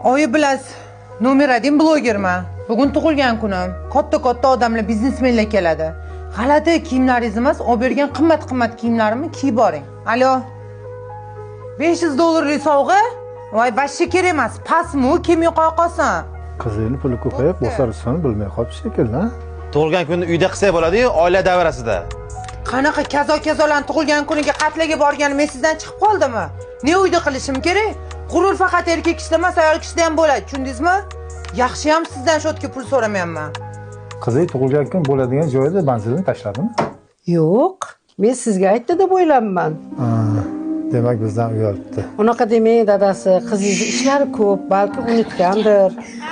Oyi bilasiz, Nomeradin blogerman. Bugun tug'ilgan kunim. Katta odamlar, biznesmenlar keladi. G'alati kiyimlaringiz emas, olib bergan qimmat kiyimlarimni kiyib boring. Alo. $500 sovg'a? Voy, vashshi kerak emas. Pasmi, kelmay qo'ya qolsin. Qizingni puli ko'payib, bosar-usani bilmay qolib shekilli. Tug'ilgan kunni uyda qilsak bo'ladi-yu, oila davrasida. Qanaqa kazo-kazolarning tug'ilgan kuniga qatlaga borganim sizdan chiqib qoldimi? Ne uyda qilishim kerak? G'urur faqat erkak kishida emas, ayol kishida ham bo'ladi, tushundingizmi? Yaxshi ham sizdan shotga pul so'ramayapman. Qizingiz tug'ilgan kun bo'ladigan joyda manzilni tashladimi? Yo'q, men sizga aytdi deb o'ylayapman. Demak bizdan uyalibdi. Unaqa demang, dadasi, qizingiz ishlari ko'p, balki unutgandir.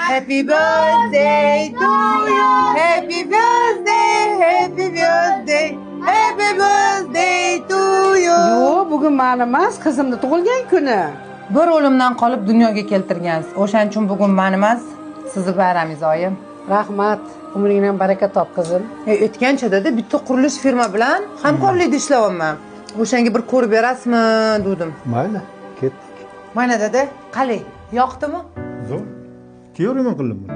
Happy birthday to you. Happy birthday, happy birthday. Happy birthday to you. Yo'q, bugun meni emas, qizimning tug'ilgan kuni. Bir o'limdan qolib dunyoga keltirgansiz. O'shaning uchun bugun meni emas, sizni bayramingiz, oyim. Rahmat, umringdan baraka top, qizim. O'tgan chadada bitta qurilish firma bilan hamkorlikda ishlayapman. O'shanga bir ko'rib berasizmi, dedim. Mayli, ketdik. Mana dada, qalay, yoqdimi? Zo'r. Kuyovman qildimmi?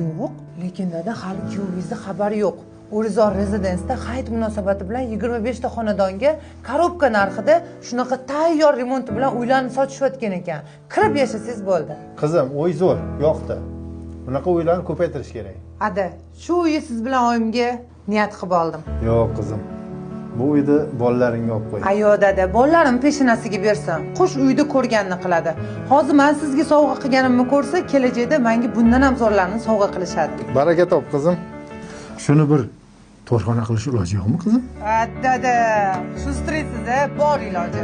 Yo'q, lekin dada hali kuyovingizning xabari yo'q. O'rizor rezidensiya hayit munosabati bilan 25 ta xonadonga korobka narxida shunaqa tayyor remont bilan uylarni sotishayotgan ekan. Kirib yashasangiz bo'ldi. Qizim, o'y zo'r, yoqdi. Bunaqa uylarni ko'paytirish kerak. Ada, shu uyni siz bilan oyimga niyat qilib oldim. Yo'q, qizim. Bu uyda bolalaringga olib qo'y. Ayo dada, bolalarim peshinasiga bersin. Qush uyda ko'rganini qiladi. Hozir men sizga sovg'a qilganimni ko'rsa, kelajakda menga bundan ham zo'rlarni sovg'a qilishadi. Baraka top, qizim. Shuni bir to'rxona qilish iloji yo'qmi, qizim? Dada, shu stressiz, bor iloji.